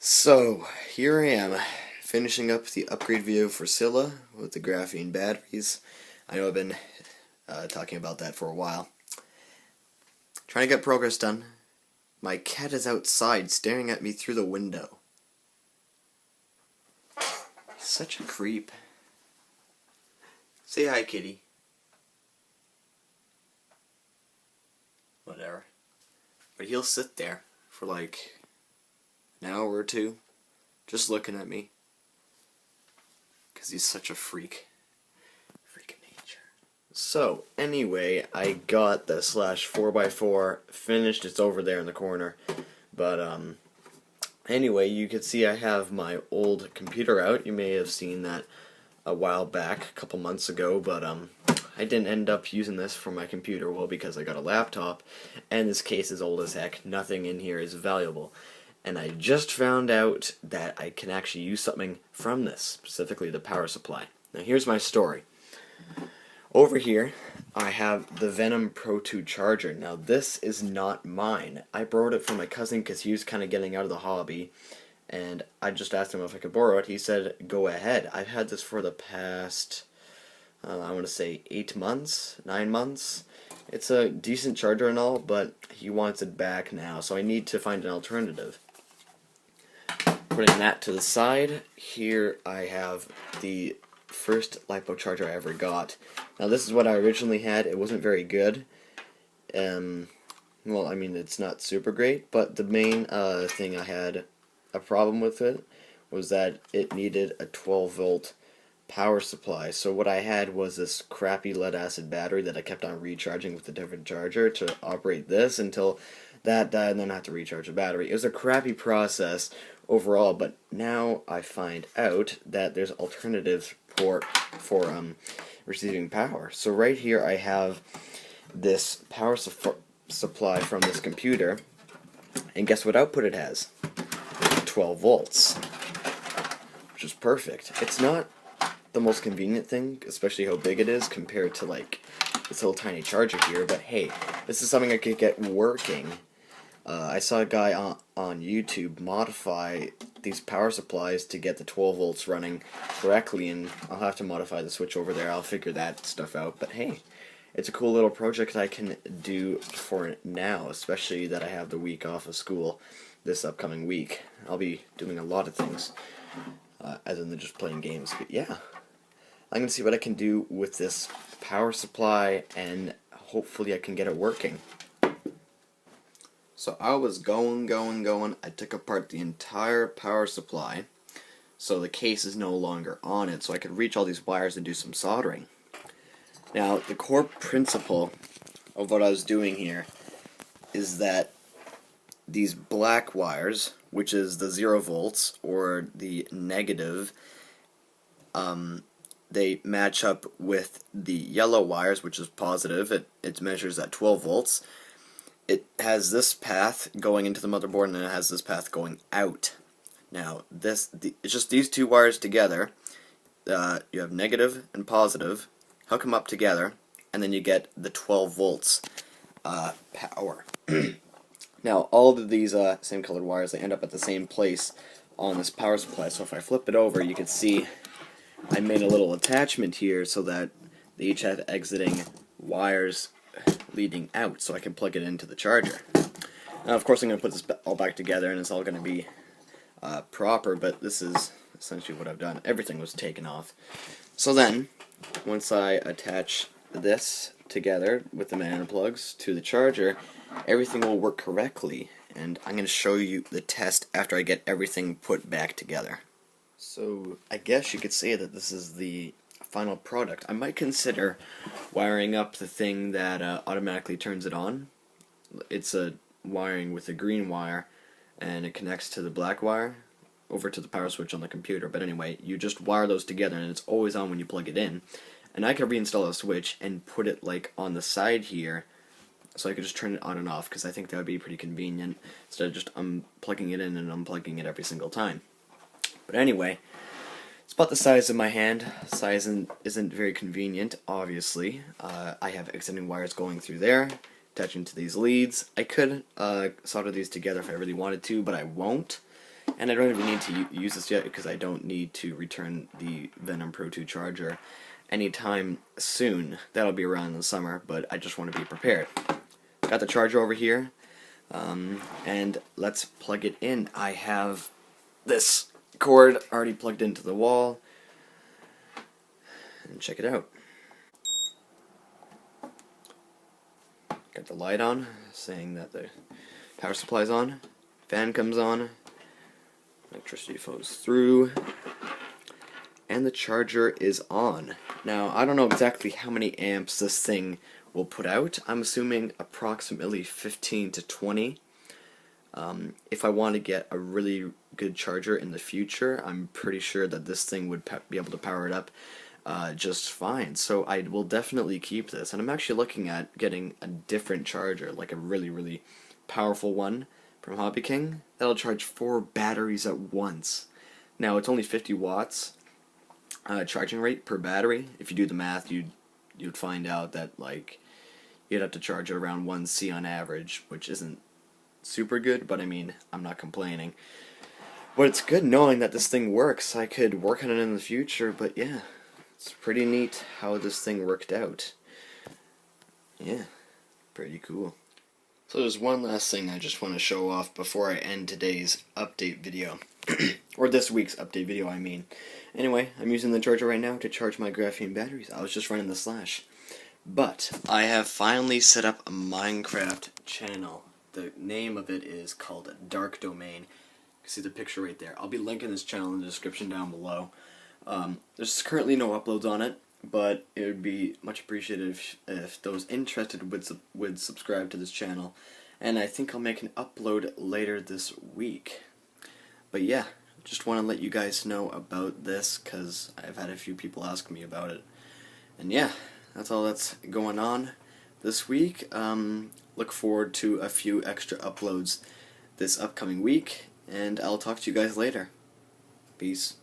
So, here I am, finishing up the upgrade video for Scylla with the graphene batteries. I know I've been talking about that for a while. Trying to get progress done. My cat is outside staring at me through the window. He's such a creep. Say hi, kitty. Whatever. But he'll sit there for like an hour or two, just looking at me. Because he's such a freak. Freak of nature. So, anyway, I got the Slash 4x4 finished. It's over there in the corner. But, anyway, you can see I have my old computer out. You may have seen that a while back, a couple months ago, but, I didn't end up using this for my computer, well, because I got a laptop, and this case is old as heck. Nothing in here is valuable. And I just found out that I can actually use something from this, specifically the power supply. Now here's my story. Over here, I have the Venom Pro 2 charger. Now this is not mine. I borrowed it from my cousin because he was kind of getting out of the hobby, and I just asked him if I could borrow it. He said, go ahead. I've had this for the past, I want to say 8 months, 9 months. It's a decent charger and all, but he wants it back now, so I need to find an alternative. Putting that to the side, here I have the first LiPo charger I ever got. Now this is what I originally had. It wasn't very good. Well, I mean, it's not super great, but the main thing I had a problem with it was that it needed a 12-volt power supply. So what I had was this crappy lead-acid battery that I kept on recharging with a different charger to operate this until that died, and then I had to recharge the battery. It was a crappy process overall, but now I find out that there's alternatives for receiving power. So right here I have this power supply from this computer, and guess what output it has? 12 volts, which is perfect. It's not the most convenient thing, especially how big it is compared to like this little tiny charger here, but hey, this is something I could get working. I saw a guy on YouTube modify these power supplies to get the 12 volts running correctly, and I'll have to modify the switch over there. I'll figure that stuff out, but hey, it's a cool little project I can do for now, especially that I have the week off of school this upcoming week. I'll be doing a lot of things, other than just playing games, but yeah. I'm going to see what I can do with this power supply, and hopefully I can get it working. So I was going. I took apart the entire power supply, so the case is no longer on it, so I could reach all these wires and do some soldering. Now, the core principle of what I was doing here is that these black wires, which is the 0 volts, or the negative, they match up with the yellow wires, which is positive. It measures at 12 volts. It has this path going into the motherboard, and then it has this path going out. Now, it's just these two wires together. You have negative and positive. Hook them up together, and then you get the 12 volts power. Now, all of these same colored wires, they end up at the same place on this power supply. So if I flip it over, you can see I made a little attachment here so that they each have exiting wires leading out, so I can plug it into the charger. Now, of course, I'm going to put this all back together, and it's all going to be proper, but this is essentially what I've done. Everything was taken off. So then, once I attach this together with the man plugs to the charger, everything will work correctly, and I'm going to show you the test after I get everything put back together. So, I guess you could say that this is the final product. I might consider wiring up the thing that automatically turns it on. It's a wiring with a green wire, and it connects to the black wire over to the power switch on the computer. But anyway, you just wire those together, and it's always on when you plug it in. And I could reinstall a switch and put it like on the side here, so I could just turn it on and off, because I think that would be pretty convenient, instead of just plugging it in and unplugging it every single time. But anyway, it's about the size of my hand. Size isn't very convenient, obviously. I have exiting wires going through there, attaching to these leads. I could solder these together if I really wanted to, but I won't. And I don't even need to use this yet because I don't need to return the Venom Pro 2 charger anytime soon. That'll be around in the summer, but I just want to be prepared. Got the charger over here, and let's plug it in. I have this cord already plugged into the wall, and check it out. Got the light on, saying that the power supply's on. Fan comes on. Electricity flows through. And the charger is on. Now, I don't know exactly how many amps this thing will put out. I'm assuming approximately 15 to 20. If I want to get a really good charger in the future, I'm pretty sure that this thing would be able to power it up just fine. So I will definitely keep this. And I'm actually looking at getting a different charger, like a really, really powerful one from Hobby King. That'll charge 4 batteries at once. Now, it's only 50 watts charging rate per battery. If you do the math, you'd find out that, like, you'd have to charge it around 1C on average, which isn't super good, but I mean, I'm not complaining. But it's good knowing that this thing works. I could work on it in the future, but yeah, it's pretty neat how this thing worked out. Yeah, pretty cool. So there's one last thing I just want to show off before I end today's update video. Or this week's update video, I mean. Anyway, I'm using the charger right now to charge my graphene batteries. I was just running the Slash. But I have finally set up a Minecraft channel. The name of it is called Dark Domain. You can see the picture right there. I'll be linking this channel in the description down below. There's currently no uploads on it, but it would be much appreciated if those interested would subscribe to this channel. And I think I'll make an upload later this week. But yeah, just want to let you guys know about this because I've had a few people ask me about it. And yeah, that's all that's going on this week. Look forward to a few extra uploads this upcoming week, and I'll talk to you guys later. Peace.